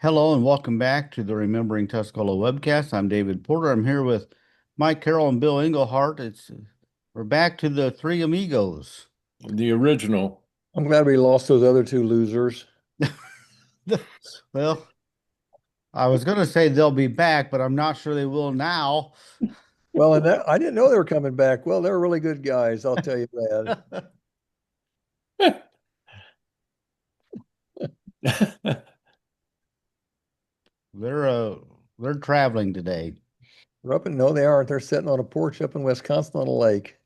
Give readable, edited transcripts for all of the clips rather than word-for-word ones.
Hello and welcome back to the Remembering Tuscola webcast. I'm David Porter. I'm here with Mike Carroll and Bill Enyart. We're back to the Three Amigos. The original. I'm glad we lost those other two losers. Well, I was going to say they'll be back, but I'm not sure they will now. Well, and I didn't know they were coming back. Well, they're really good guys, I'll tell you that. They're uh they're traveling today. They're up and no, they aren't. They're sitting on a porch up in Wisconsin on a lake.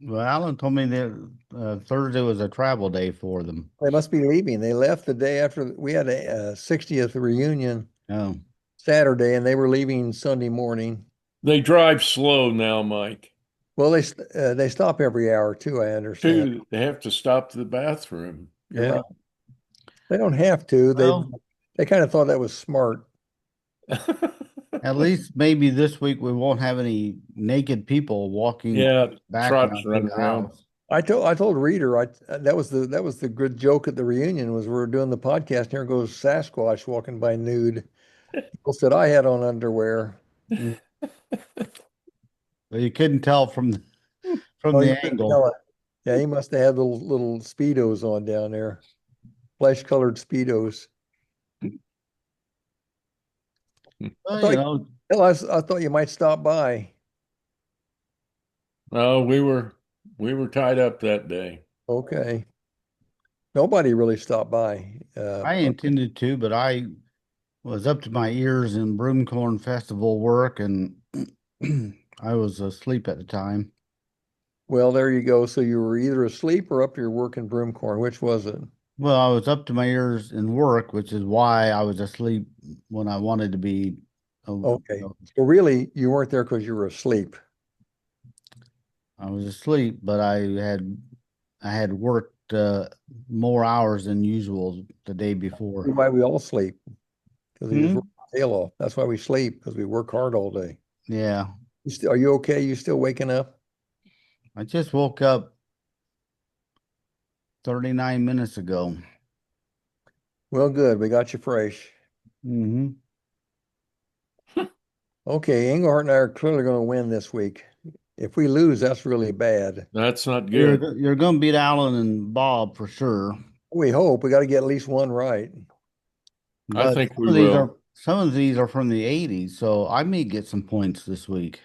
Well, Alan told me that Thursday was a travel day for them. They must be leaving. They left the day after we had a 60th reunion Oh, Saturday, and they were leaving Sunday morning. They drive slow now, Mike. Well, they stop every hour too, I understand. Two, they have to stop to the bathroom. You're Yeah, they don't have to. well, They kind of thought that was smart. right. at least maybe this week we won't have any naked people walking Yeah, back trucks now to running the around. house. I told Reader that was the good joke at the reunion was we were doing the podcast and here goes Sasquatch walking by nude. People said I had on underwear. Mm. But you couldn't tell from Oh, you the couldn't angle. tell it. Yeah, he must have had little speedos on down there, flesh colored speedos. I Well, thought hell, I thought you might stop by. Oh, we were tied up that day. Okay, nobody really stopped by. I intended to, but I was up to my ears in broomcorn festival work and I was asleep at the time. Well, there you go. So you were either asleep or up to your work in Broomcorn. Which was it? Well, I was up to my ears in work, which is why I was asleep when I wanted to be. Okay. So really, you weren't there because you were asleep. I was asleep, but I had worked more hours than usual the day before. Why we all sleep? Because we just Hmm? work our tail off. That's why we sleep, because we work hard all day. Yeah, Are you okay? You still waking up? I just woke up 39 minutes ago. Well, good. We got you fresh. Hmm. Okay, Engelhart and I are clearly going to win this week. If we lose, that's really bad. That's not good. You're going to beat Alan and Bob for sure. We hope we got to get at least one right. I But think we will. some of these are from the 80s, so I may get some points this week.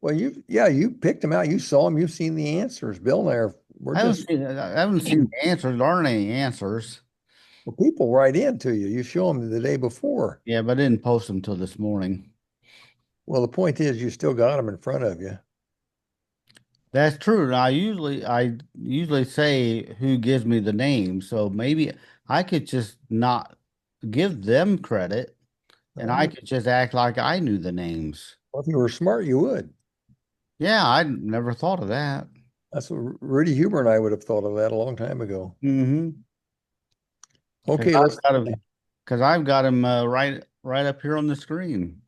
Well, you picked them out. You saw them. You've seen the answers. Bill and I are, we're just, I haven't seen the answers. There aren't any answers. well, people write in to you. You show them the day before. Yeah, but I didn't post them till this morning. Well, the point is, you still got them in front of you. That's true. And I usually say who gives me the name, so maybe I could just not give them credit and I Well, could just act like I knew the names. if you were smart, you would. Yeah, I never thought of that. That's what Rudy Huber and I would have thought of that a long time ago. Mm-hmm. Because Okay, I've got him right up here on the screen.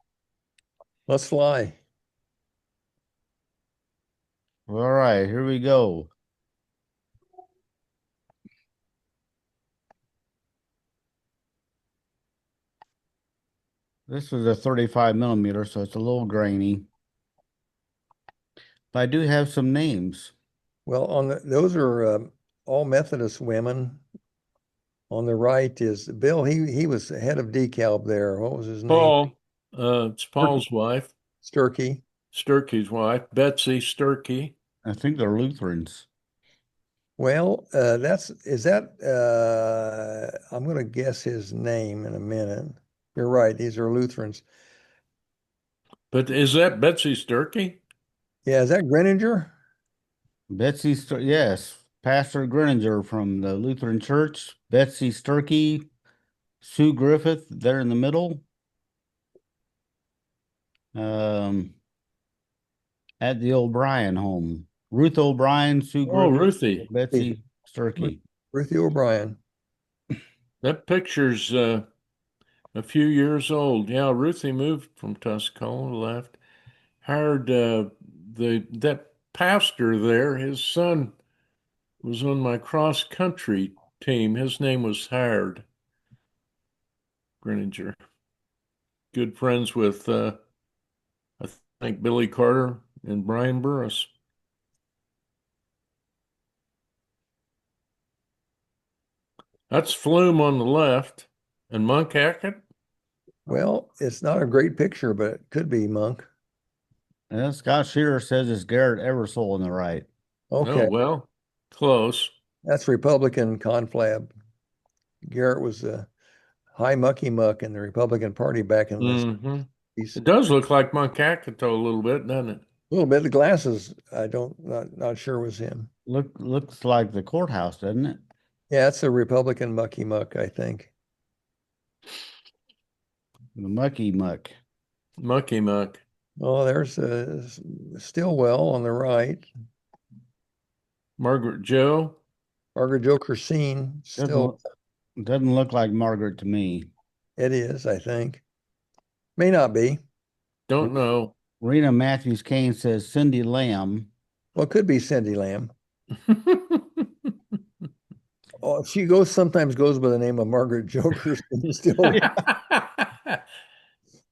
let's fly. All right, here we go. This is a 35 millimeter, so it's a little grainy. But I do have some names. Well, those are all Methodist women. On the right is Bill. He was head of DeKalb there. What was his name? Paul, it's Paul's wife, Sturkey. Sturkey's wife, Betsy Sturkey. I think they're Lutherans. Well, I'm going to guess his name in a minute. You're right. These are Lutherans. But is that Betsy Sturkey? Yeah, is that Greninger? Yes, Pastor Greninger from the Lutheran Church, Betsy Sturkey, Sue Griffith, there in the middle. Um, at the O'Brien home. Ruth O'Brien, Sue Oh, Griffith, Ruthie. Betsy Sturkey. Ruthie O'Brien. That picture's a few years old. Yeah, Ruthie moved from Tuscola, left, hired the that pastor there. His son was on my cross country team. His name was Howard. Greninger. Good friends with I think Billy Carter and Brian Burris. That's Flume on the left. And Monk Hackett? Well, it's not a great picture, but it could be Monk. And Scott Shearer says it's Garrett Eversole on the right. Oh, Okay, well, close. that's Republican conflab. Garrett was a high mucky muck in the Republican Party back in the Hmm. 60s. It does look like Monk Hackett, though, a little bit, doesn't it? A little bit of glasses, I don't not sure was him. Looks like the courthouse, doesn't it? Yeah, it's a Republican mucky muck, I think. The mucky muck. Mucky Muck. Oh, there's Stillwell on the right. Margaret Joe? Margaret Joker scene. Still, Doesn't doesn't look like Margaret to me. it is, I think. May not be. Don't know. Rena Matthews Kane says Cindy Lamb. Well, it could be Cindy Lamb. Oh, sometimes goes by the name of Margaret Joker scene. Still,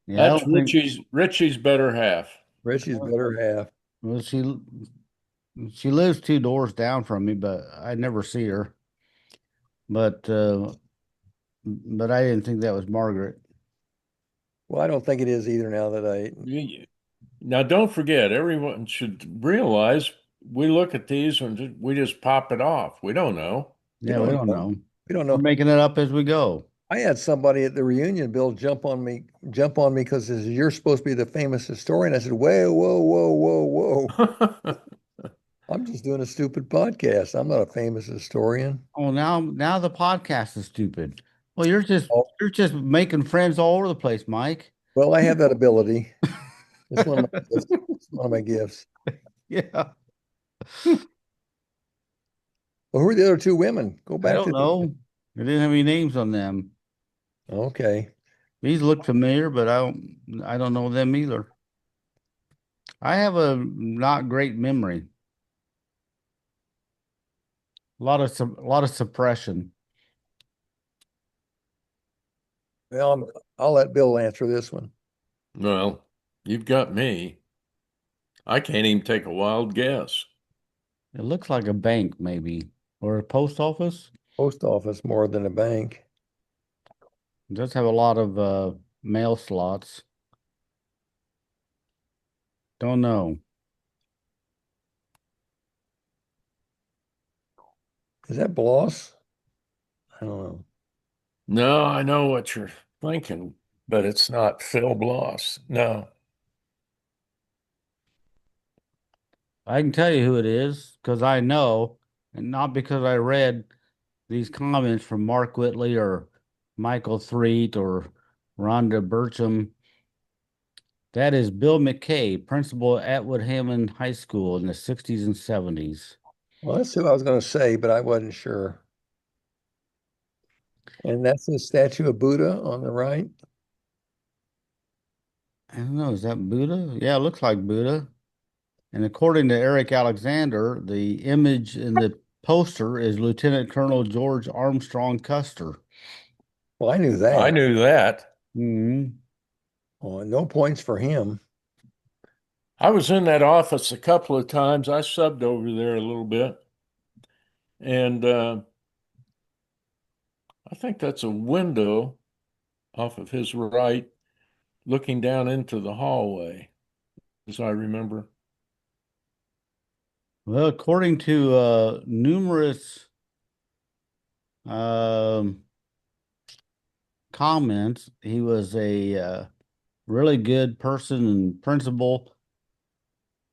Yeah, I That's don't think. Richie's better half. Richie's better half. Well, she lives two doors down from me, but I never see her. But I didn't think that was Margaret. Well, I don't think it is either now that Now, don't forget, everyone should realize we look at these and we just pop it off. We don't know. we Yeah, we don't don't know. know. We don't We're know. making it up as we go. I had somebody at the reunion, Bill, jump on me because you're supposed to be the famous historian. I said, whoa, whoa, whoa, whoa, whoa. I'm just doing a stupid podcast. I'm not a famous historian. Oh, now the podcast is stupid. Well, Oh, you're just making friends all over the place, Mike. well, I have that ability. It's one of my gifts. It's one of my gifts. Yeah, Well, who are the other two women? Go I back don't to know. They didn't have any names on them. okay. These look familiar, but I don't know them either. I have a not great memory. A lot of suppression. Well, I'll let Bill answer this one. Well, you've got me. I can't even take a wild guess. It looks like a bank, maybe, or a post office. Post office more than a bank. It does have a lot of mail slots. Don't know. Is that Bloss? I don't know. No, I know what you're thinking, but it's not Phil Bloss. No. I can tell you who it is because I know, and not because I read these comments from Mark Whitley or Michael Threet or Rhonda Burcham. That is Bill McKay, principal at Atwood Hammond High School in the 60s and 70s. Well, that's who I was going to say, but I wasn't sure. And that's the statue of Buddha on the right. I don't know, is that Buddha? Yeah, it looks like Buddha. And according to Eric Alexander, the image in the poster is Lieutenant Colonel George Armstrong Custer. Well, I knew I that. knew that. Hmm. Oh, no points for him. I was in that office a couple of times. I subbed over there a little bit. And I think that's a window off of his right looking down into the hallway, as I remember. Well, according to numerous um, comments, he was a really good person and principal.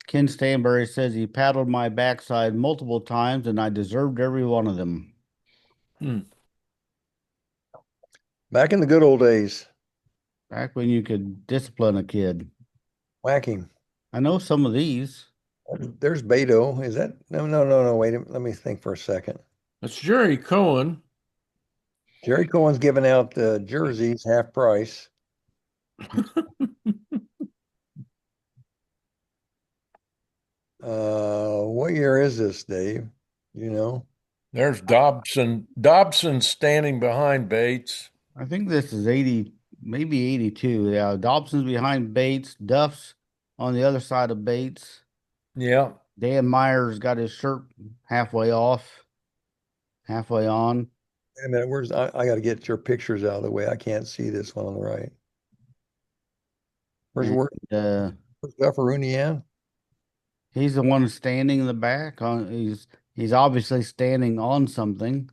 Ken Stanbury says he paddled my backside multiple times and I deserved every one of them. Hmm. Back in the good old days, Back when you could discipline a kid. whacking. I know some of these. There's Beto. Is that no, no, no, no? Wait, let me think for a second. That's Jerry Cohen. Jerry Cohen's giving out jerseys half price. What year is this, Dave? You know? There's Dobson. Dobson standing behind Bates. I think this is 80, maybe 82. Yeah, Dobson's behind Bates. Duff's on the other side of Bates. Yeah. Dan Myers got his shirt halfway off, halfway on. Wait a minute, I got to get your pictures out of the way. I can't see this one on the right. And Where's uh, Dufferini at? he's the one standing in the back. He's obviously standing on something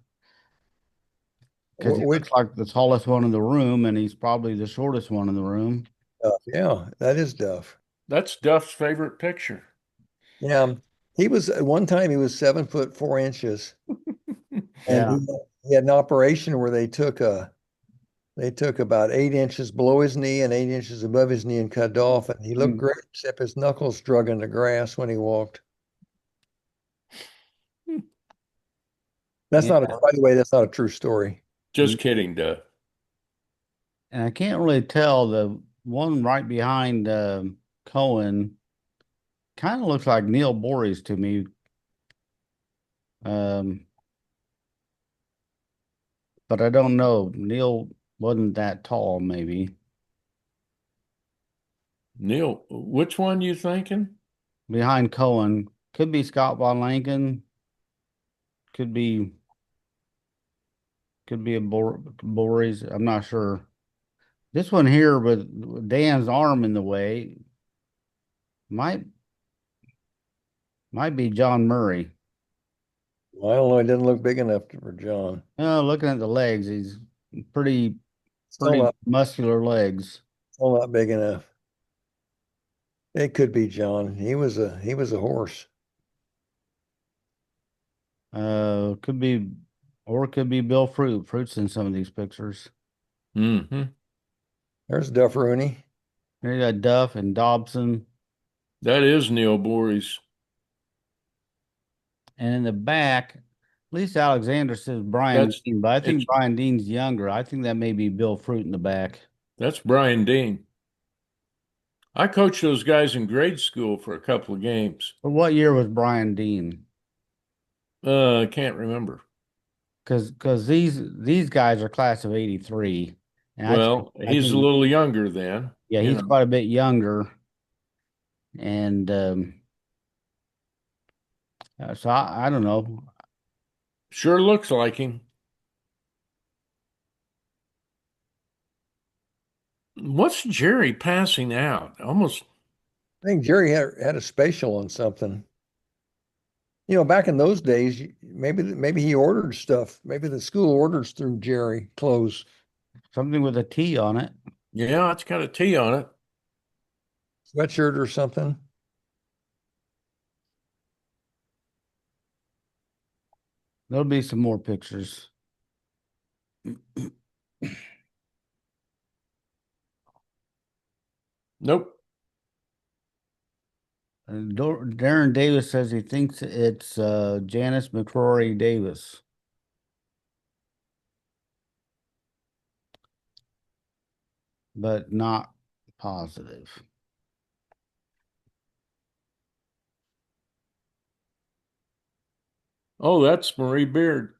because he looks Which like the tallest one in the room, and he's probably the shortest one in the room. Duff? Yeah, that is Duff. That's Duff's favorite picture. Yeah, he was at one time he was 7 foot 4 inches, and Yeah. he had an operation where they took about 8 inches below his knee and 8 inches above his knee and cut it off, and he looked Mm. great except his knuckles drug in the grass when he walked. That's Yeah. not a, by the way, that's not a true story. Just kidding, Duff. And I can't really tell the one right behind Cohen kind of looks like Neil Boris to me. Um, but I don't know. Neil wasn't that tall, maybe. Neil, which one you thinking? Behind Cohen. Could be Scott Von Lanken. Could be a Boris. I'm not sure. This one here with Dan's arm in the way might be John Murray. Well, I don't know. He didn't look big enough for John. Looking at the legs, he's pretty Still not, muscular legs. still not big enough. It could be John. He was a horse. Could be, or it could be Bill Fruit. Fruit's in some of these pictures. Mm-hmm. There's Duff Rooney. Here you got Duff and Dobson, That is Neil Boris. and in the back, at least Alexander says Brian That's Dean, but I it's think Brian Dean's younger. I think that may be Bill Fruit in the back. that's Brian Dean. I coached those guys in grade school for a couple of games. But what year was Brian Dean? I can't remember. Because these guys are class of '83, and Well, I he's a think little younger then, yeah, you he's know. quite a bit younger, and so I don't know. Sure looks like him. What's Jerry passing out? Almost, I think Jerry had a special on something. You know, back in those days, maybe he ordered stuff. Maybe the school orders through Jerry clothes, Something with a T on it. yeah, it's got a T on it. sweatshirt or something. There'll be some more pictures. Nope. Darren Davis says he thinks it's Janice McCrory Davis, but not positive. Oh, that's Marie Beard.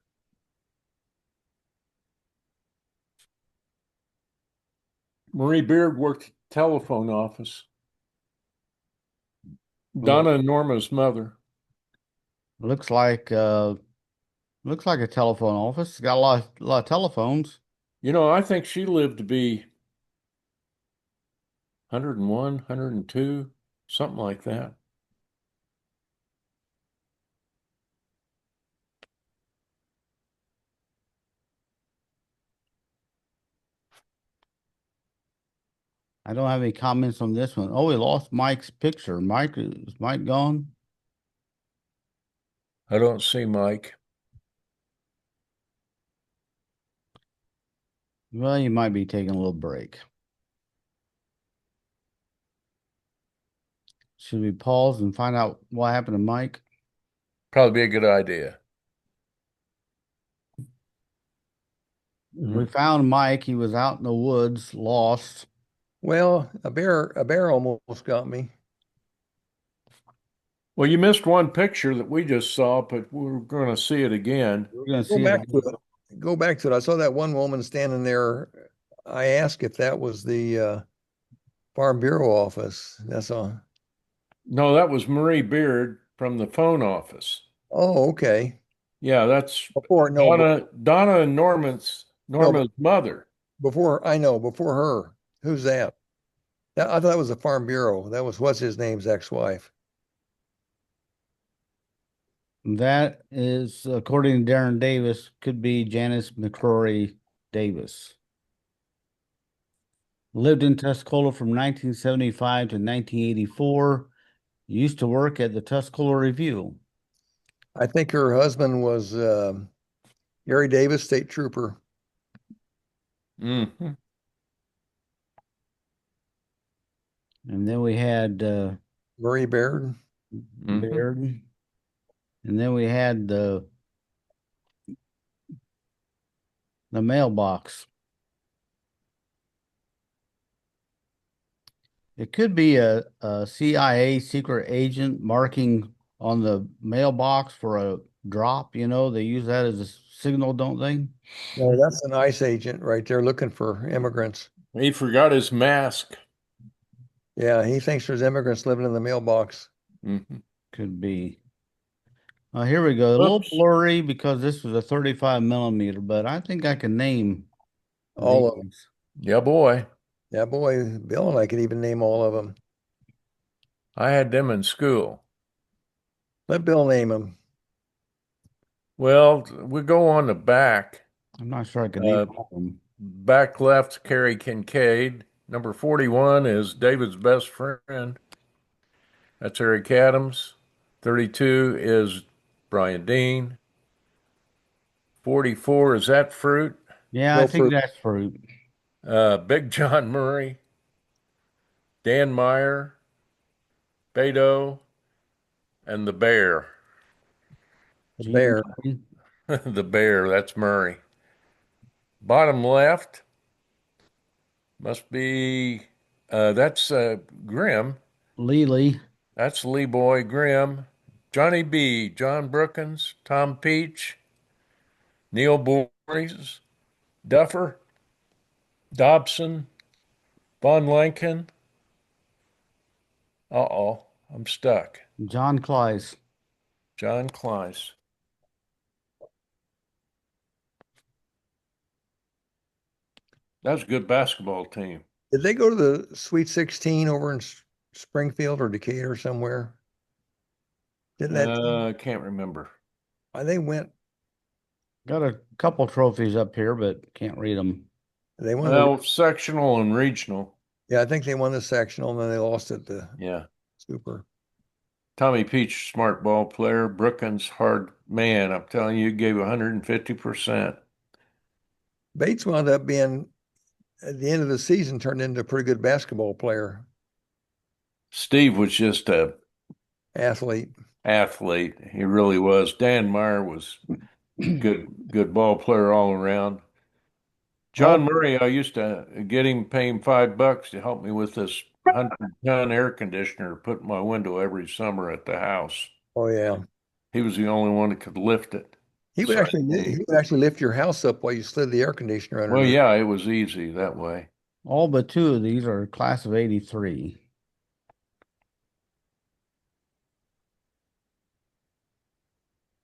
Marie Beard worked telephone office. Look, Donna and Norma's mother. looks like a telephone office. Got a lot of telephones. You know, I think she lived to be 101, 102, something like that. I don't have any comments on this one. Oh, we lost Mike's picture. Is Mike gone? I don't see Mike. Well, you might be taking a little break. Should we pause and find out what happened to Mike? Probably be a good idea. We found Mike. He was out in the woods, lost. Well, a bear almost got me. Well, you missed one picture that we just saw, but we're going to see it again. We're going to Go see it back to again. it. go back to it. I saw that one woman standing there. I asked if that was the Farm Bureau office. That's all. No, that was Marie Beard from the phone office. Oh, okay. Yeah, that's Before, no, Donna and no, but Norma's mother. before, I know, before her. Who's that? I thought that was the Farm Bureau. That was what's his name's ex-wife. That is, according to Darren Davis, could be Janice McCrory Davis. Lived in Tuscola from 1975 to 1984. Used to work at the Tuscola Review. I think her husband was Gary Davis, state trooper. Mm-hmm. And then we had Murray Baird. Baird. And then we had the mailbox. It could be a CIA secret agent marking on the mailbox for a drop. You know, they use that as a signal, don't they? No, that's an ICE agent right there looking for immigrants. He forgot his mask. Yeah, he thinks there's immigrants living in the mailbox. Mm-hmm. Could be. Here we go. A little Oops. blurry because this was a 35 millimeter, but I think I can name All of them. these. Yeah, boy. Yeah, boy, Bill and I could even name all of them. I had them in school. Let Bill name them. Well, we go on the back. I'm not sure I can name Uh, all of them. Back left, Carrie Kincaid. Number 41 is David's best friend. That's Eric Adams. 32 is Brian Dean. 44 is that fruit. Yeah, I No think fruit. that's fruit. Big John Murray, Dan Meyer, Beto, and the bear. The Gene bear. Murray, The bear, that's Murray. Bottom left must be that's Grimm. Lely, That's Lee Boy Grimm. Johnny B, John Brookins, Tom Peach, Neil Bories, Duffer, Dobson, Von Lankin. Uh-oh, I'm stuck. John Clyce. John Kleiss. That's a good basketball team. Did they go to the Sweet 16 over in Springfield or Decatur somewhere? Didn't that I can't remember. they went Got a couple trophies up here, but can't read them. they won the Well, sectional and regional. yeah, I think they won the sectional and then they lost at the Yeah. super. Tommy Peach, smart ball player. Brookins, hard man. I'm telling you, gave 150%. Bates wound up being at the end of the season turned into a pretty good basketball player, Steve was just a athlete. athlete. He really was. Dan Meyer was good ball player all around. John Oh, Murray, I used to get him, pay him $5 to help me with this 100-ton air conditioner put in my window every summer at the house. oh yeah. He was the only one that could lift it. He would So I actually came. he would actually lift your house up while you slid the air conditioner Well, underneath. yeah, it was easy that way. All but two of these are class of 83.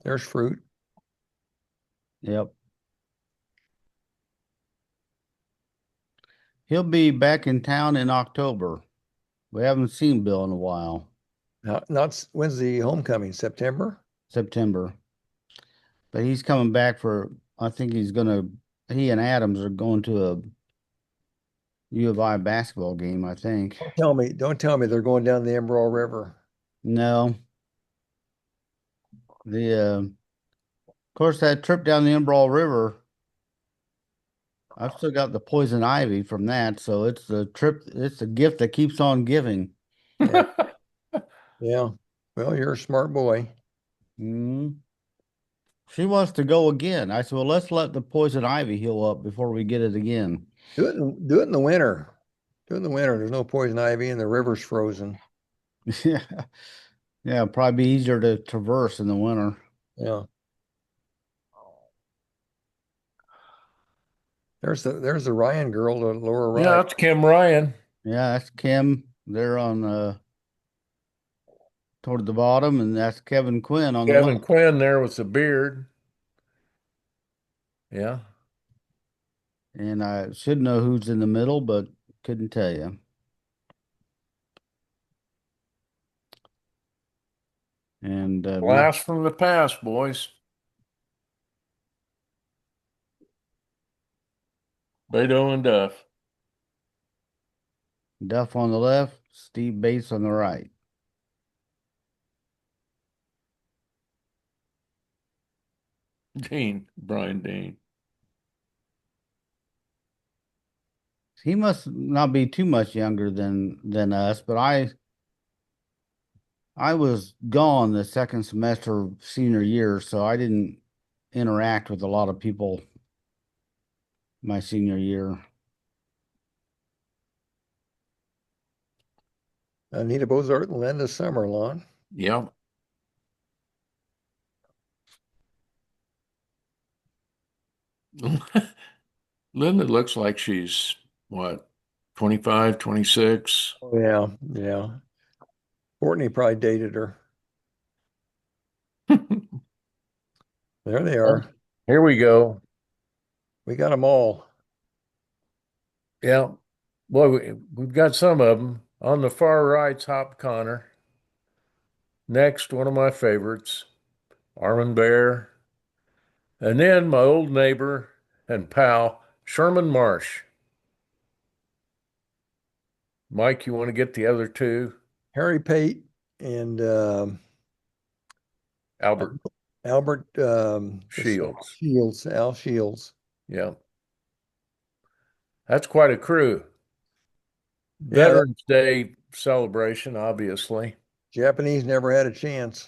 There's fruit. Yep. He'll be back in town in October. We haven't seen Bill in a while. Not when's the homecoming? September? September. But he's coming back for, I think he and Adams are going to a U of I basketball game, I think. Don't tell me they're going down the Emerald River. No. Of course, that trip down the Umbrel River, I've still got the poison ivy from that. So it's the gift that keeps on giving. Yeah. Yeah. Well, you're a smart boy. Mm. She wants to go again. I said, well, let's let the poison ivy heal up before we get it again. Do it in the winter. Do it in the winter. There's no poison ivy and the river's frozen. Yeah. Yeah, probably be easier to traverse in the winter. Yeah. There's the Ryan girl, the lower Yeah, right. that's Kim Ryan. Yeah, that's Kim. They're on toward the bottom, and that's Kevin Quinn on the Kevin left. Quinn there with the beard. Yeah. And I should know who's in the middle, but couldn't tell you. And Blast from the past, boys. Beto and Duff. Duff on the left, Steve Bates on the right. Dean, Brian Dean. He must not be too much younger than us, but I was gone the second semester of senior year, so I didn't interact with a lot of people my senior year. Anita Bozart and Linda Summerlawn. Yeah. Linda looks like she's what, 25, 26. Oh yeah, yeah. Courtney probably dated her. There they Oh, are. here we go. We got them all. Yeah. Boy, we've got some of them. On the far right's Hop Connor. Next, one of my favorites, Armin Bear. And then my old neighbor and pal, Sherman Marsh. Mike, you want to get the other two? Harry Pate and Albert Albert Shields. Shields, Al Shields. Yeah. That's quite a crew. Yeah, that Veterans Day celebration, obviously. Japanese never had a chance.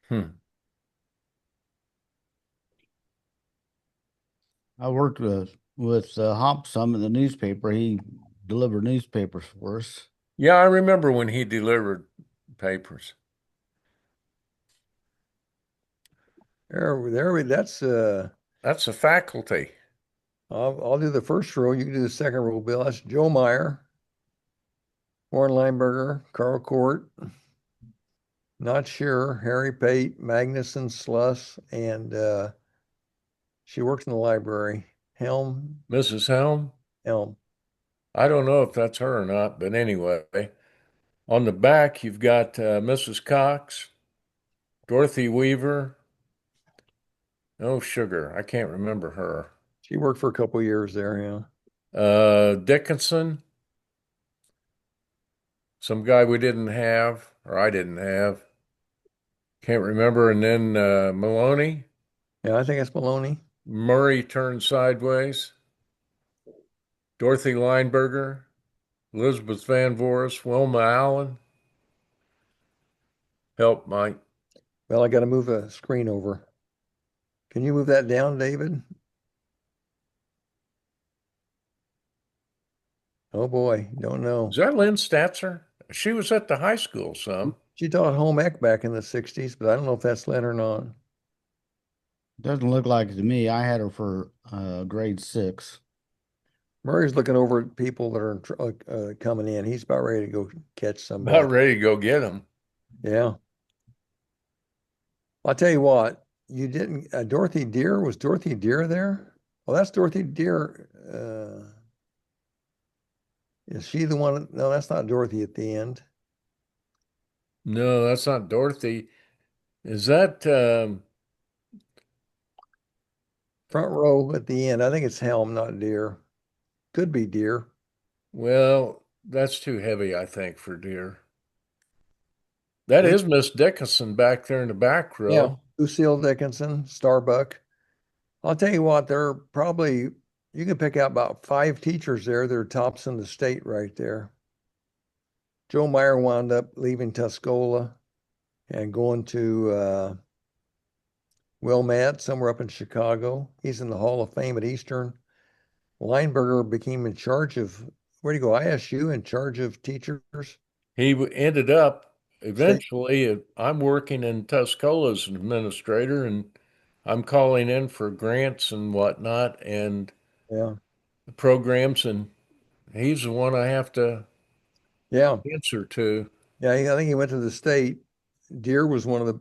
Hmm. I worked with Hop some in the newspaper. He delivered newspapers for us. Yeah, I remember when he delivered papers. That's That's a faculty. I'll do the first row. You can do the second row, Bill. That's Joe Meyer, Warren Lineberger, Carl Court, not sure, Harry Pate, Magnuson, Sluss, and she works in the library. Mrs. Helm? Helm. I don't know if that's her or not, but anyway, on the back, you've got Mrs. Cox, Dorothy Weaver. Oh, sugar. I can't remember her. She worked for a couple years there, yeah. Dickinson, some guy we didn't have, or I didn't have. Can't remember. And then Maloney, Yeah, I think it's Maloney. Murray turned sideways, Dorothy Lineberger, Elizabeth Van Voris, Wilma Allen. Help, Mike. Well, I got to move a screen over. Can you move that down, David? Oh boy, don't Is know. that Lynn Statzer? She was at the high school some. She taught home ec back in the 60s, but I don't know if that's Lynn or not. Doesn't look like it to me. I had her for grade 6. Murray's looking over at people that are coming in. He's about ready to go catch About somebody. ready to go get him. Yeah. I'll tell you what, you didn't, Dorothy Deer, was Dorothy Deer there? Well, that's Dorothy Deer. Is she the one? No, that's not Dorothy at the end. No, that's not Dorothy. Is that Front row at the end. I think it's Helm, not Deer. Could be Deer. well, that's too heavy, I think, for deer. That We, is Miss Dickinson back there in the back yeah, row. Lucille Dickinson, Starbuck. I'll tell you what, there are probably, you can pick out about 5 teachers there. They're tops in the state right there. Joe Meyer wound up leaving Tuscola and going to Wilmette, somewhere up in Chicago. He's in the Hall of Fame at Eastern. Lineberger became in charge of, where do you go? ISU, in charge of teachers. Ended up State. eventually, I'm working in Tuscola as an administrator, and I'm calling in for grants and whatnot and Yeah. programs, and he's the one I have to Yeah. answer to. Yeah. I think he went to the state. Deere was one of the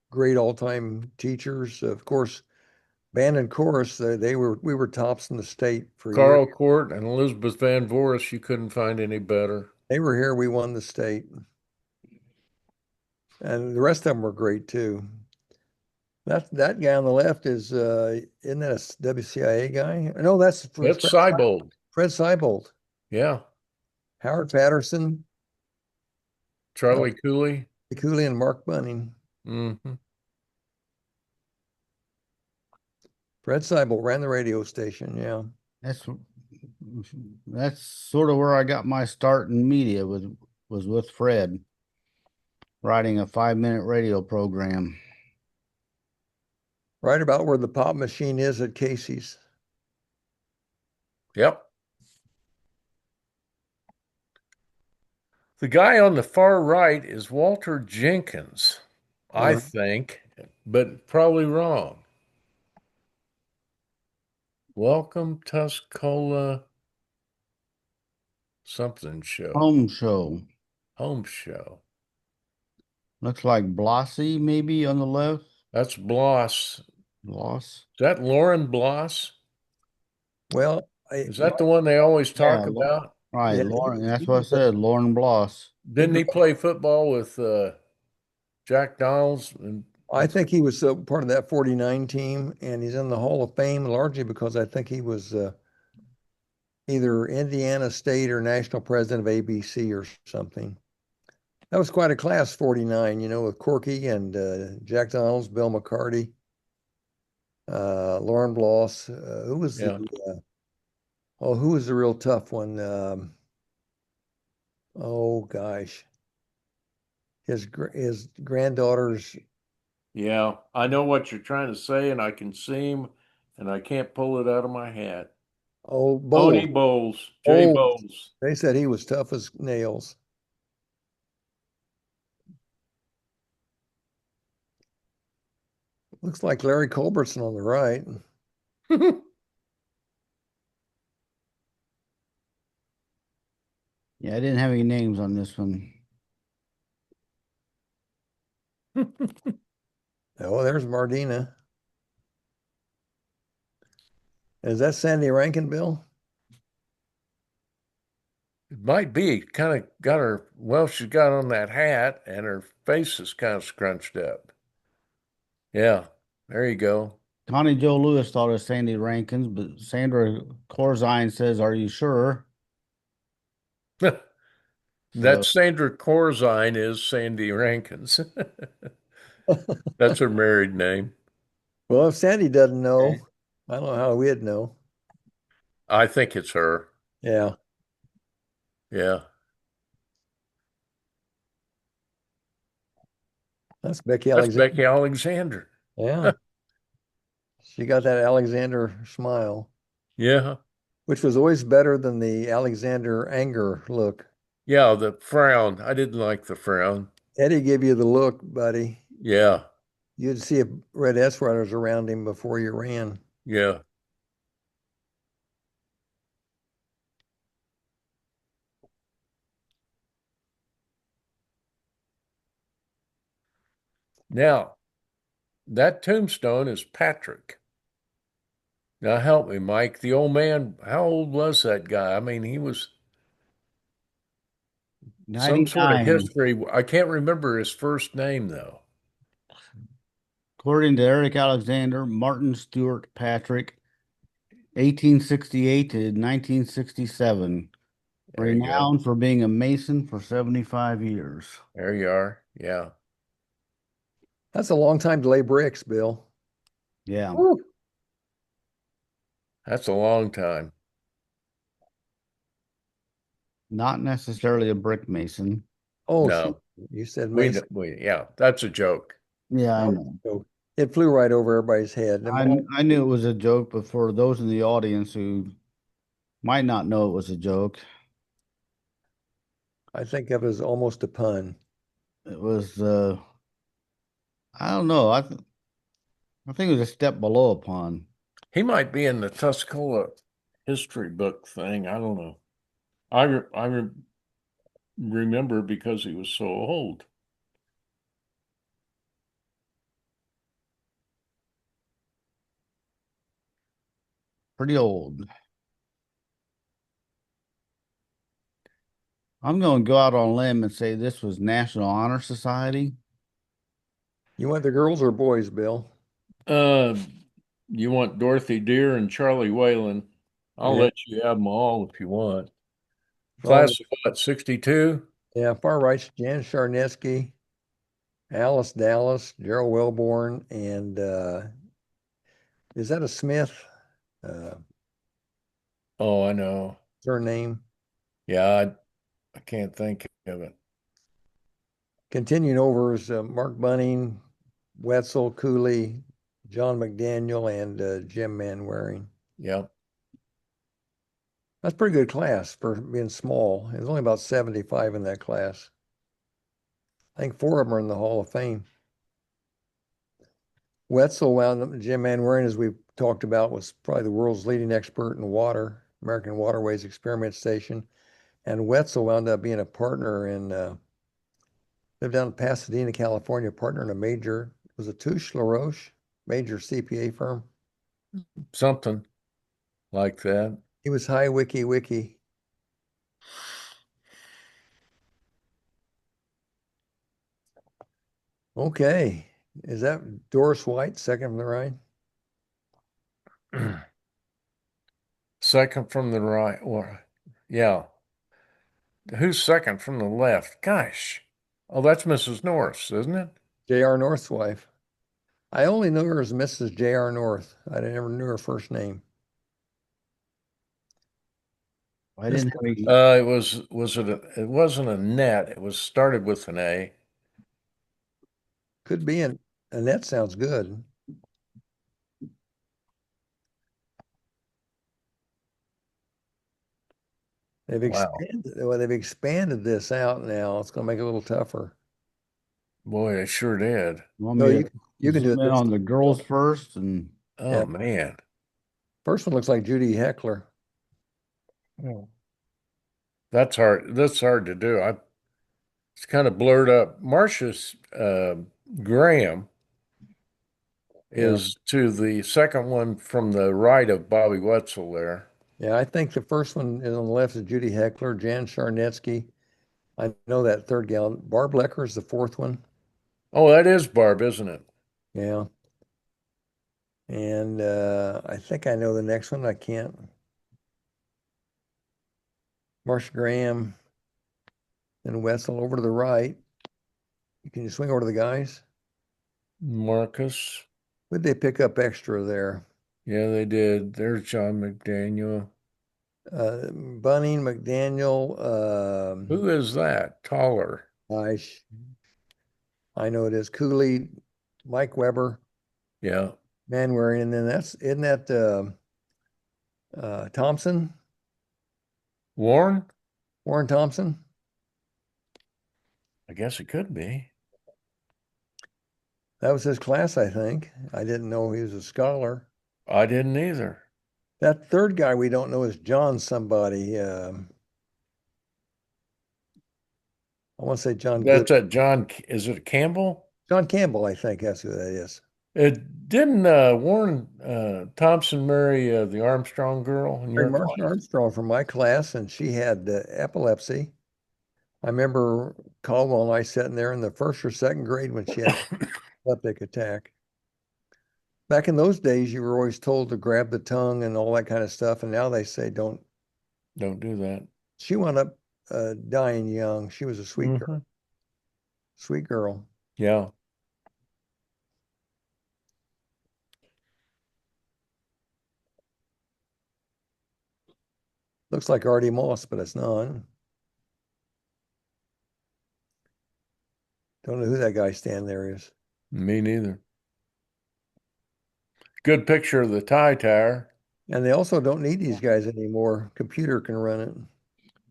great all-time teachers. Of course, band and chorus, we were tops in the state for years. Carl Court and Elizabeth Van Voris, you couldn't find any better. They were here, we won the state. And the rest of them were great too. That guy on the left isn't that a WCIA guy? No, that's That's Seibold. Fred Seibold, Yeah. Howard Patterson, Charlie Cooley. Cooley, and Mark Bunning. Hmm. Fred Seibold ran the radio station. Yeah. That's that's sort of where I got my start in media was with Fred, writing a 5-minute radio program. Right about where the pop machine is at Casey's. Yep. The guy on the far right is Walter Jenkins, I Uh, think, but probably wrong. Welcome Tuscola something show. Home show. Home show. Looks like Blossy maybe on the left. That's Bloss. Bloss. Is that Lauren Bloss? well, Is that the one they always talk Yeah, about? right. yeah, Lauren. he That's what I was said. Lauren Bloss. Didn't he play football with Jack Donalds? And I think he was part of that 49 team, and he's in the Hall of Fame largely because I think he was either Indiana State or national president of ABC or something. That was quite a class, 49, with Corky and Jack Donalds, Bill McCarty, Lauren Bloss. yeah. Who was the real tough one? Oh gosh, his granddaughter's. Yeah, I know what you're trying to say, and I can see him, and I can't pull it out of my hat. Oh, Tony Bowles. Bowles, Jay Bowles. Bowles. They said he was tough as nails. Looks like Larry Culbertson on the right. Yeah, I didn't have any names on this one. Oh, there's Mardina. Is that Sandy Rankin, Bill? It might be. Kind of got her, well, she's got on that hat, and her face is kind of scrunched up. Yeah, there you go. Connie Joe Lewis thought it was Sandy Rankins, but Sandra Corzine says, "Are you sure?" That So Sandra Corzine is Sandy Rankins. That's her married name. Well, if Sandy doesn't okay. know, I don't know how we'd know. I think it's her. Yeah, Yeah. that's Becky That's Alexander. Becky Alexander. Yeah, she got that Alexander smile, Yeah. which was always better than the Alexander anger look. Yeah, the frown. I didn't like the frown. Eddie gave you the look, buddy. Yeah. You'd see if red S riders around him before you ran. Yeah. Now, that tombstone is Patrick. Now help me, Mike. The old man, how old was that guy? I mean, he was some sort of 99. history. I can't remember his first name though. According to Eric Alexander, Martin Stewart Patrick, 1868 to 1967, There you go. renowned for being a Mason for 75 years. There you are. Yeah. That's a long time to lay bricks, Bill. Yeah. Woo. That's a long time. Not necessarily a brick mason. Oh, No, you said we, Mason. we, yeah, that's a joke. Yeah, I Oh, know. so it flew right over everybody's head. I knew it was a joke, but for those in the audience who might not know it was a joke, I think of it as almost a pun. it was I don't know. I think it was a step below a pond. He might be in the Tuscola history book thing. I don't know. I remember because he was so old. Pretty old. I'm going to go out on a limb and say this was National Honor Society. You want the girls or boys, Bill? Uh, you want Dorothy Deer and Charlie Whalen? I'll Yeah. let you have them all if you want. Well, Class of what, 62? yeah, far right's Jan Charnetsky, Alice Dallas, Gerald Wellborn, and is that a Smith? Uh, Oh, I know. is her name? Yeah, I can't think of it. Continuing over is Mark Bunning, Wetzel, Cooley, John McDaniel, and Jim Manwaring. Yep. That's a pretty good class for being small. There's only about 75 in that class. I think four of them are in the Hall of Fame. Wetzel wound up, Jim Manwaring, as we've talked about, was probably the world's leading expert in water, American Waterways Experiment Station. And Wetzel wound up being a partner in, lived down in Pasadena, California, partner in a major, was it Touche LaRoche, major CPA firm. Something like that. He was high wiki. Okay. Is that Doris White, second from the right? Second from the right. Or, yeah. Who's second from the left? Gosh. Oh, that's Mrs. Norris, isn't it? J.R. North's wife. I only knew her as Mrs. J.R. North. I never knew her first name. I This didn't have any. It wasn't a net. It was started with an A. could be an Annette sounds good. Wow. They've expanded this out now. It's gonna make it a little tougher. Boy, they sure did. Want No, me to you can do zoom it in this on the time. girls first? And Oh Yeah. man. First one looks like Judy Heckler. Oh. That's hard to do. It's kind of blurred up. Marcia's Graham Yeah. is to the second one from the right of Bobby Wetzel there. Yeah, I think the first one is on the left is Judy Heckler, Jan Charnetsky. I know that third gal. Barb Lecker is the fourth one. Oh, that is Barb, isn't it? Yeah. And I think I know the next one. I can't. Marcia Graham and Wetzel over to the right. Can you swing over to the guys? Marcus. Would they pick up extra there? Yeah, they did. There's John McDaniel. Bunning, McDaniel, Who is that? Taller. gosh, I know it is Cooley, Mike Weber, Yeah. Manwaring, and then isn't that Thompson, Warren? Warren Thompson? I guess it could be. That was his class, I think. I didn't know he was a scholar. I didn't either. That third guy we don't know is John somebody. I want to say John Good. That's that John, is it Campbell? John Campbell, I think that's who that is. It didn't Warren Thompson marry the Armstrong girl in Mary your Marcia class? Armstrong from my class, and she had epilepsy. I remember Caldwell and I sitting there in the first or second grade when she had an epileptic attack. Back in those days, you were always told to grab the tongue and all that kind of stuff, and now they say don't. Don't do that. She wound up dying young. She was a sweet girl. Mhm. Sweet girl. Yeah. Looks like Artie Moss, but it's not. Don't know who that guy standing there is. Me neither. Good picture of the tie tower. And they also don't need these guys anymore. Computer can run it.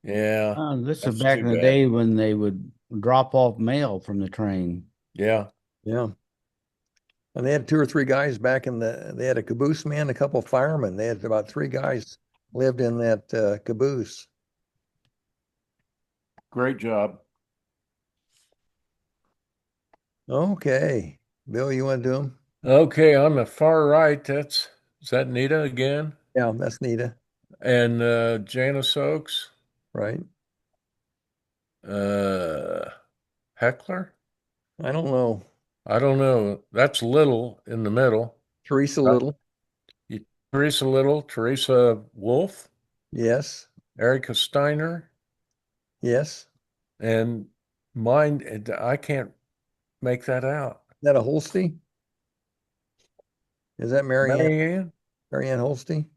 Yeah, this is that's back too in the bad. day when they would drop off mail from the train. Yeah. Yeah. And they had two or three guys back they had a caboose man, a couple of firemen. They had about three guys lived in that caboose. Great job. Okay. Bill, you want to do them? Okay, on the far right, is that Nita again? Yeah, that's Nita, And Janice Oakes, right? uh, Heckler? I don't know. I don't know. That's Little in the middle. Teresa Uh, Little. Teresa Little, Teresa Wolf, Yes. Erica Steiner, Yes. and mine, I can't make that out. Is that a Holsty? Is that Marianne? Marianne Holsty? God,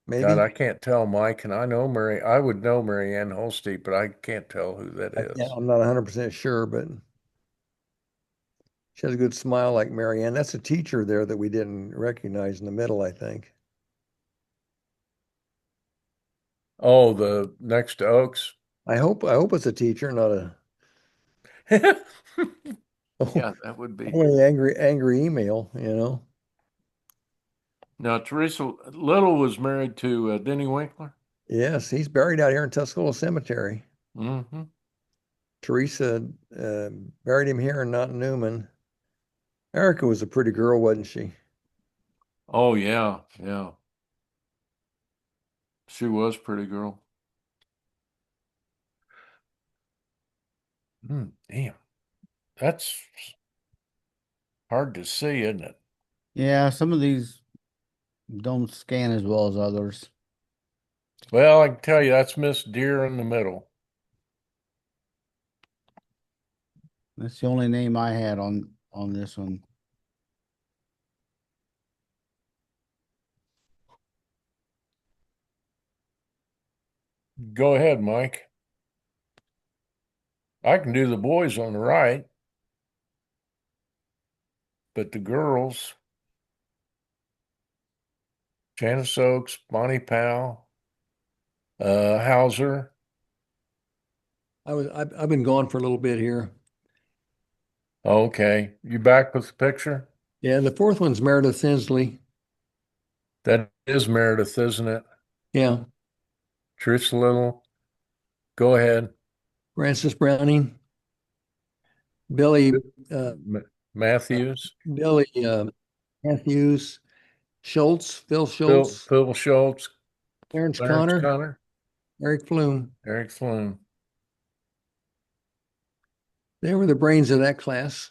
Maybe. I can't tell, Mike, and I know Mary. I would know Marianne Holstein, but I can't tell who that is. I'm not 100% sure, but she has a good smile like Marianne. That's a teacher there that we didn't recognize in the middle, I think. Oh, the next to Oaks. I hope it's a teacher, not a Yeah, that would be. only angry email. Now, Teresa Little was married to Denny Winkler. Yes, he's buried out here in Tuscola Cemetery. Mm-hmm. Teresa buried him here and not in Newman. Erica was a pretty girl, wasn't she? Oh, yeah, yeah. She was pretty girl. Damn, that's hard to see, isn't it? Yeah, some of these don't scan as well as others. Well, I can tell you that's Miss Deer in the middle. That's the only name I had on this one. Go ahead, Mike. I can do the boys on the right, but the girls, Janice Oakes, Bonnie Powell, Hauser. I've been gone for a little bit here. Okay, you back with the picture? Yeah, the fourth one's Meredith Tinsley. That is Meredith, isn't it? Yeah, Trish Little. Go ahead. Frances Browning, Billy, uh, Matthews, Billy Matthews, Schultz, Phil Phil, Schultz, Phil Schultz, Clarence Clarence Connor, Connor, Eric Flume. Eric Flume. They were the brains of that class.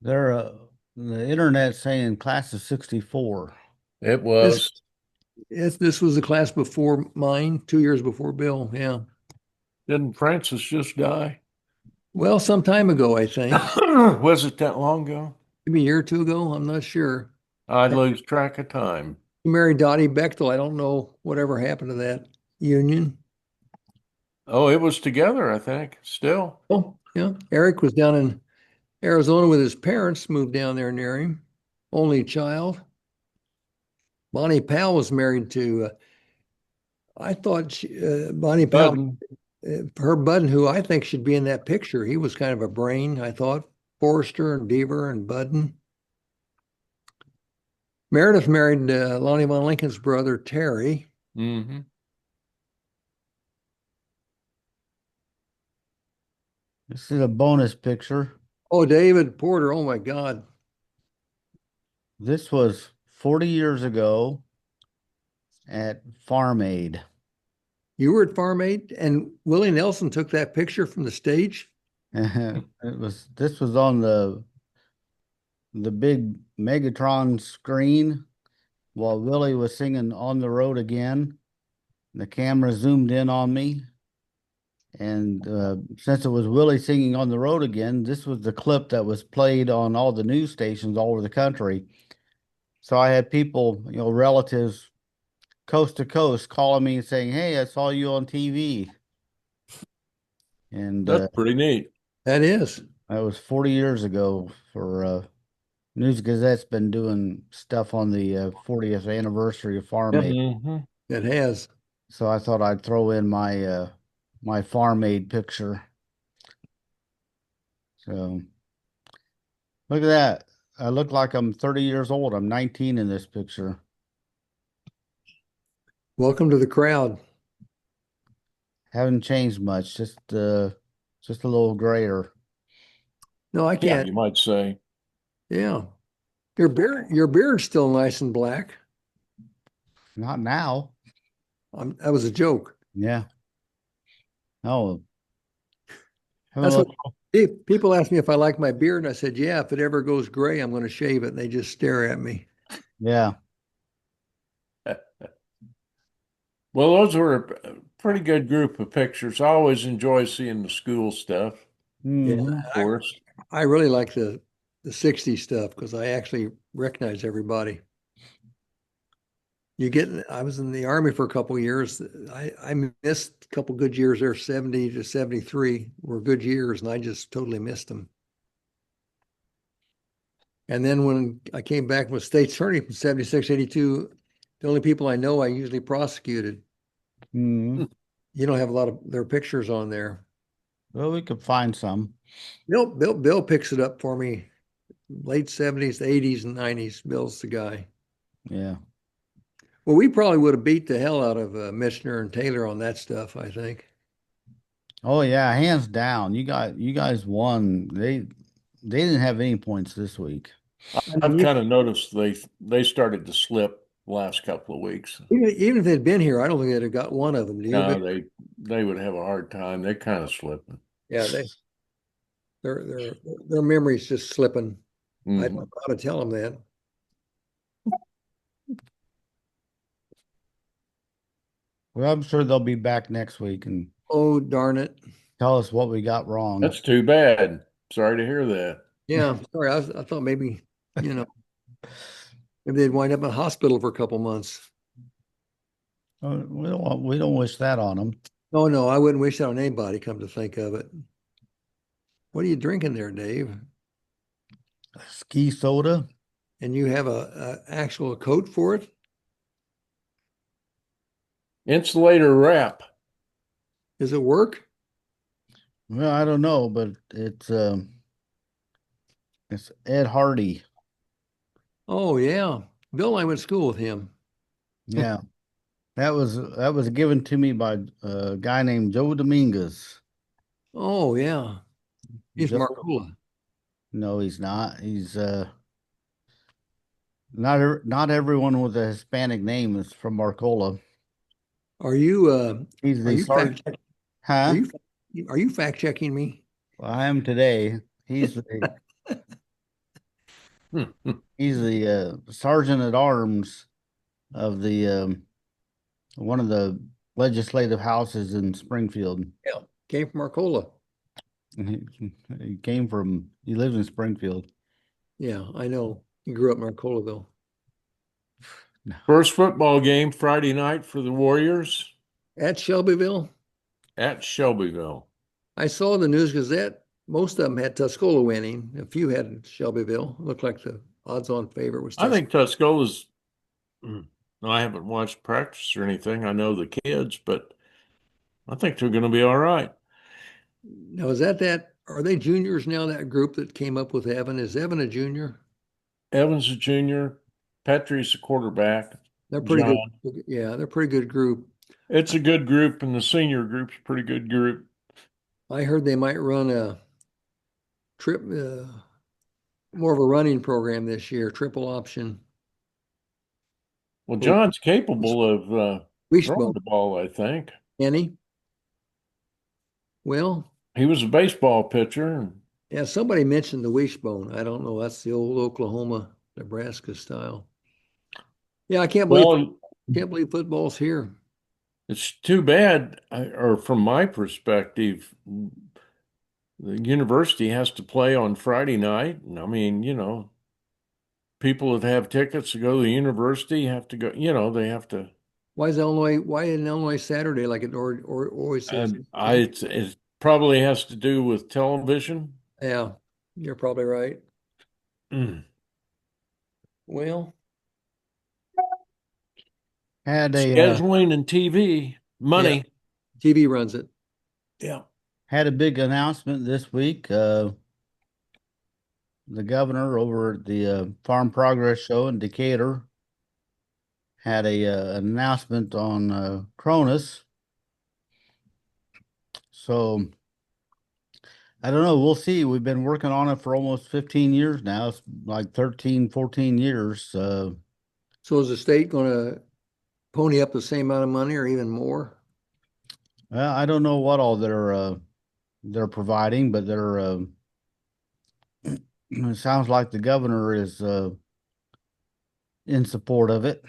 They're the internet saying class of 64. It This was. this was the class before mine, 2 years before Bill. Yeah. Didn't Francis just die? Well, some time ago, I think. Was it that long ago? Maybe a year or two ago. I'm not sure. I lose track of time. He married Dottie Bechtel. I don't know whatever happened to that union. Oh, it was together, I think, still. Oh, yeah. Eric was down in Arizona with his parents, moved down there near him. Only child. Bonnie Powell was married to, I thought Bonnie Powell, Budden. her Budden, who I think should be in that picture. He was kind of a brain, I thought. Forrester and Deaver and Budden. Meredith married Lonnie Von Lincoln's brother, Terry. Mm-hmm. This is a bonus picture. Oh, David Porter. Oh, my God. This was 40 years ago at Farm Aid. You were at Farm Aid, and Willie Nelson took that picture from the stage. This was on the big Megatron screen while Willie was singing On the Road Again. The camera zoomed in on me. And since it was Willie singing On the Road Again, this was the clip that was played on all the news stations all over the country. So I had people, relatives coast to coast calling me and saying, "Hey, I saw you on TV." And That's pretty neat. That is. that was 40 years ago for News Gazette's been doing stuff on the 40th anniversary of Farm Aid. Mm-hmm. It has. So I thought I'd throw in my my Farm Aid picture. So look at that. I look like I'm 30 years old. I'm 19 in this picture. Welcome to the crowd. Haven't changed much, just a little grayer. No, I Yeah, can't. you might say. Yeah. Your beard's still nice and black. Not now. That was a joke. Yeah. No. Haven't That's what looked. people ask me if I like my beard, and I said, yeah, if it ever goes gray, I'm going to shave it. And they just stare at me. Yeah. Well, those were a pretty good group of pictures. I always enjoy seeing the school stuff, Yeah, Hmm. of course. I really like the 60s stuff because I actually recognize everybody. I was in the Army for a couple of years. I missed a couple good years there, 70 to 73 were good years, and I just totally missed them. And then when I came back with state attorney from 76, 82, the only people I know I usually prosecuted. Hmm. You don't have a lot of their pictures on there. Well, we could find some. Bill picks it up for me. Late 70s, 80s, and 90s. Bill's the guy. Yeah. Well, we probably would have beat the hell out of Michener and Taylor on that stuff, I think. Oh yeah, hands down. You guys won. They didn't have any points this week. I I've mean, kind of noticed they started to slip the last couple of weeks. even if they'd been here, I don't think they'd have got one of them. Do you? No, they would have a hard time. They're kind of slipping. Yeah, their their memory's just slipping. I don't Mhm. know how to tell them that. Well, I'm sure they'll be back next week and Oh, darn it. tell us what we got wrong. That's too bad. Sorry to hear that. Yeah, sorry. I thought maybe, you know, maybe they'd wind up in a hospital for a couple months. We don't wish that on them. Oh, no, I wouldn't wish that on anybody, come to think of it. What are you drinking there, Dave? Ski soda. And you have a actual coat for it? Insulator wrap. Does it work? Well, I don't know, but it's Ed Hardy. Oh, yeah. Bill and I went to school with him. Yeah. That was given to me by a guy named Joe Dominguez. Oh, yeah. He's Joe, Marcola. no, he's not. He's not everyone with a Hispanic name is from Marcola. Are you He's are the you fact sergeant. check Huh? are you fact checking me? Well, I am today. He's the sergeant at arms of the one of the legislative houses in Springfield. Yeah. Came from Marcola. He lives in Springfield. Yeah, I know. He grew up in Marcolaville. No. First football game Friday night for the Warriors At Shelbyville, at Shelbyville. I saw the News Gazette. Most of them had Tuscola winning. A few had Shelbyville. Looked like the odds-on favorite was I Tuscola. think Tuscola's. No, I haven't watched practice or anything. I know the kids, but I think they're going to be all right. Now, are they juniors now, that group that came up with Evan? Is Evan a junior? Evans a junior, Petrie's a quarterback. They're pretty John. good. Yeah, they're a pretty good group. It's a good group, and the senior group's a pretty good group. I heard they might run a trip, more of a running program this year, triple option. Well, Little John's capable of throwing wishbone. the ball, I think. Kenny? Well, He was a baseball pitcher. And yeah, somebody mentioned the wishbone. I don't know. That's the old Oklahoma, Nebraska style. Yeah, well, can't believe football's here. it's too bad, or from my perspective, the university has to play on Friday night. And I mean, people that have tickets to go to the university have to go, they have to. Why isn't Illinois Saturday like it or always is? And it probably has to do with television. Yeah, you're probably right. Mm. Well, Had a Scheduling and TV yeah, money. TV runs it. Yeah. had a big announcement this week. the governor over at the Farm Progress Show in Decatur had an announcement on Cronus. So I don't know. We'll see. We've been working on it for almost 15 years now. It's like 13, 14 years. So is the state going to pony up the same amount of money or even more? Well, I don't know what all they're providing, but it sounds like the governor is in support of it.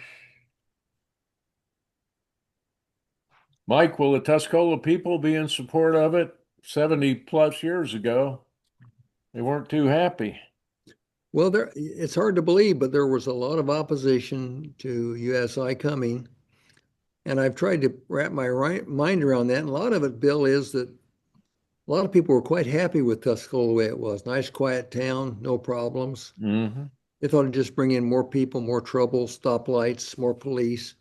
Mike, will the Tuscola people be in support of it? 70 plus years ago, they weren't too happy. Well, it's hard to believe, but there was a lot of opposition to USI coming. And I've tried to wrap my mind around that. And a lot of it, Bill, is that a lot of people were quite happy with Tuscola the way it was. Nice, quiet town, no problems. Mm-hmm. They thought it'd just bring in more people, more trouble, stoplights, more police.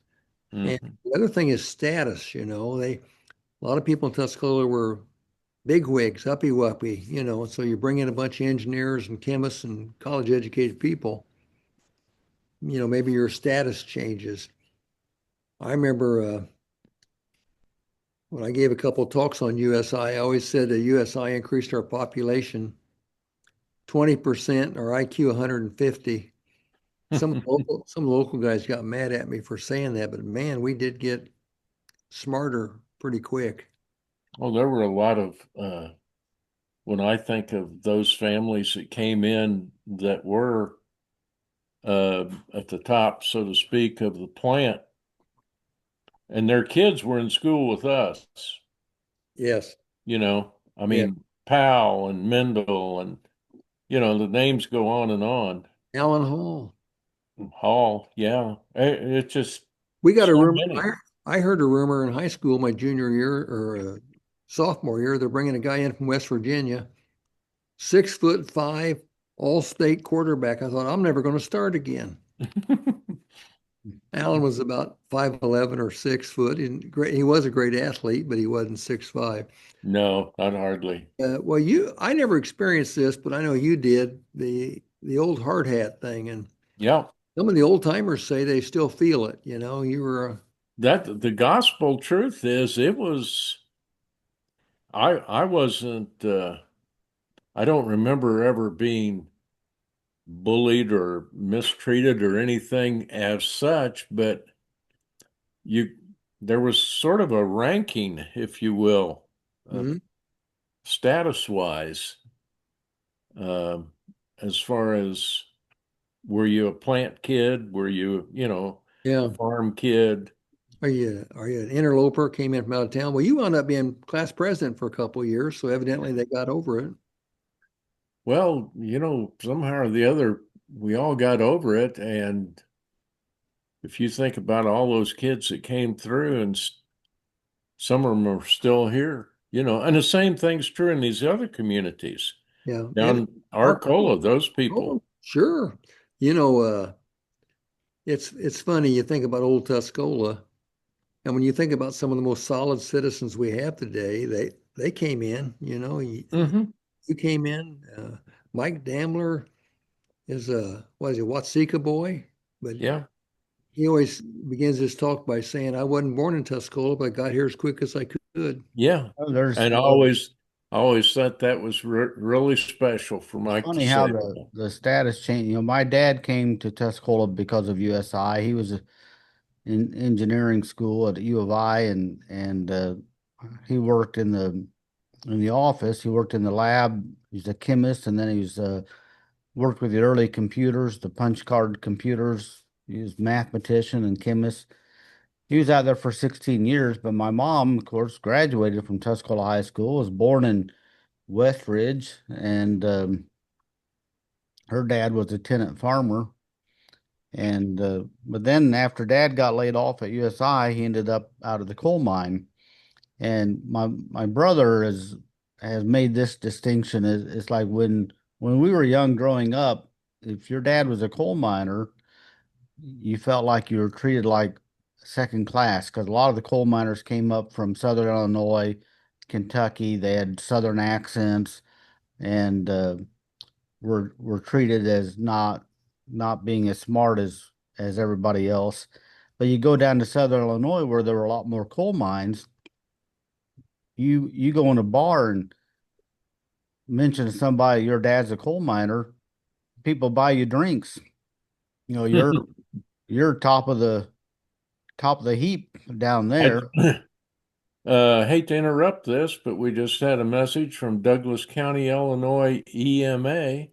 And Mm-hmm. the other thing is status, a lot of people in Tuscola were bigwigs, uppy wuppy, and so you bring in a bunch of engineers and chemists and college educated people, maybe your status changes. I remember when I gave a couple of talks on USI, I always said that USI increased our population 20%, our IQ 150. Some local guys got mad at me for saying that, but man, we did get smarter pretty quick. Well, there were a lot of, when I think of those families that came in that were at the top, so to speak, of the plant, and their kids were in school with us. Yes. I Yeah. mean, Powell and Mendel, and the names go on and on. Alan Hall. Hall, yeah, it's just We got a so rumor. many. I heard a rumor in high school, my junior year or sophomore year, they're bringing a guy in from West Virginia, 6'5", all-state quarterback. I thought, I'm never going to start again. Alan was about 5'11" or 6 foot, and great. He was a great athlete, but he wasn't 6'5". No, not hardly. Well, I never experienced this, but I know you did the old hard hat thing, and Yeah, some of the old timers say they still feel it. You were that the gospel truth is it was. I wasn't. I don't remember ever being bullied or mistreated or anything as such, but you there was sort of a ranking, if you will, mhm. status wise, uh, as far as were you a plant kid, were you, a Yeah. farm kid? Are you an interloper? Came in from out of town. Well, you wound up being class president for a couple of years, so evidently they got over it. Well, somehow or the other, we all got over it. And if you think about all those kids that came through, and some of them are still here, and the same thing's true in these other communities. Yeah, and Down our Arcola, those people. oh, sure. You know, it's funny. You think about old Tuscola, and when you think about some of the most solid citizens we have today, they came in. Hmm. You came in. Mike Damler is a what is he, Watsika boy, but Yeah. he always begins his talk by saying, "I wasn't born in Tuscola, but I got here as quick as I could." Yeah. Oh, there's And I always thought that was really special for It's Mike to funny how say the that. the status changed. My dad came to Tuscola because of USI. He was in engineering school at U of I, and he worked in the office. He worked in the lab. He's a chemist, and then he worked with the early computers, the punch card computers. He was mathematician and chemist. He was out there for 16 years. But my mom, of course, graduated from Tuscola High School. Was born in Westridge, and her dad was a tenant farmer. And but then after dad got laid off at USI, he ended up out of the coal mine. And my brother has made this distinction. It's like when we were young growing up, if your dad was a coal miner, you felt like you were treated like second class because a lot of the coal miners came up from Southern Illinois, Kentucky. They had Southern accents, and were treated as not being as smart as everybody else. But you go down to Southern Illinois where there were a lot more coal mines. You go in a bar and mention to somebody your dad's a coal miner, people buy you drinks. You know, you're top of the heap down there. I hate to interrupt this, but we just had a message from Douglas County, Illinois EMA.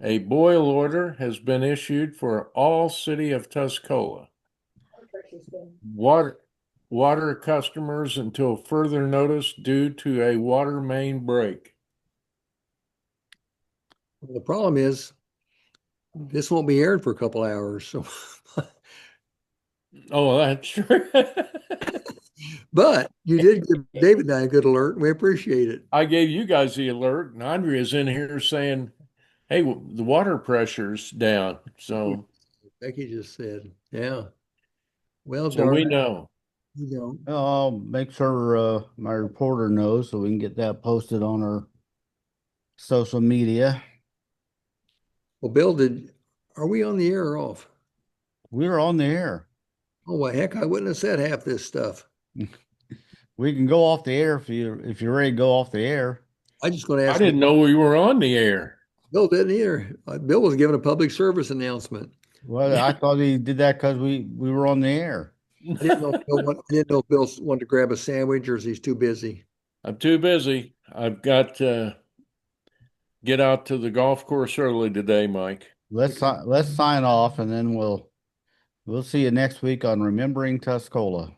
A boil order has been issued for all city of Tuscola. Water water customers until further notice due to a water main break. The problem is this won't be aired for a couple hours. So, Oh, that's true. but you did give David and I a good alert, and we appreciate it. I gave you guys the alert, and Andrea's in here saying, "Hey, the water pressure's down." So Becky just said, yeah. Well, so we darn, know. you know. I'll make sure my reporter knows so we can get that posted on our social media. Well, Bill, are we on the air or off? We're on the air. Oh, well, heck, I wouldn't have said half this stuff. We can go off the air if you're ready to go off the air. I just going to I ask didn't know we were on the air. Bill didn't either. Bill was giving a public service announcement. Well, I thought he did that because we were on the air. I didn't know if Bill wanted to grab a sandwich or is he too busy. I'm too busy. I've got to get out to the golf course early today, Mike. Let's sign off and then we'll see you next week on Remembering Tuscola.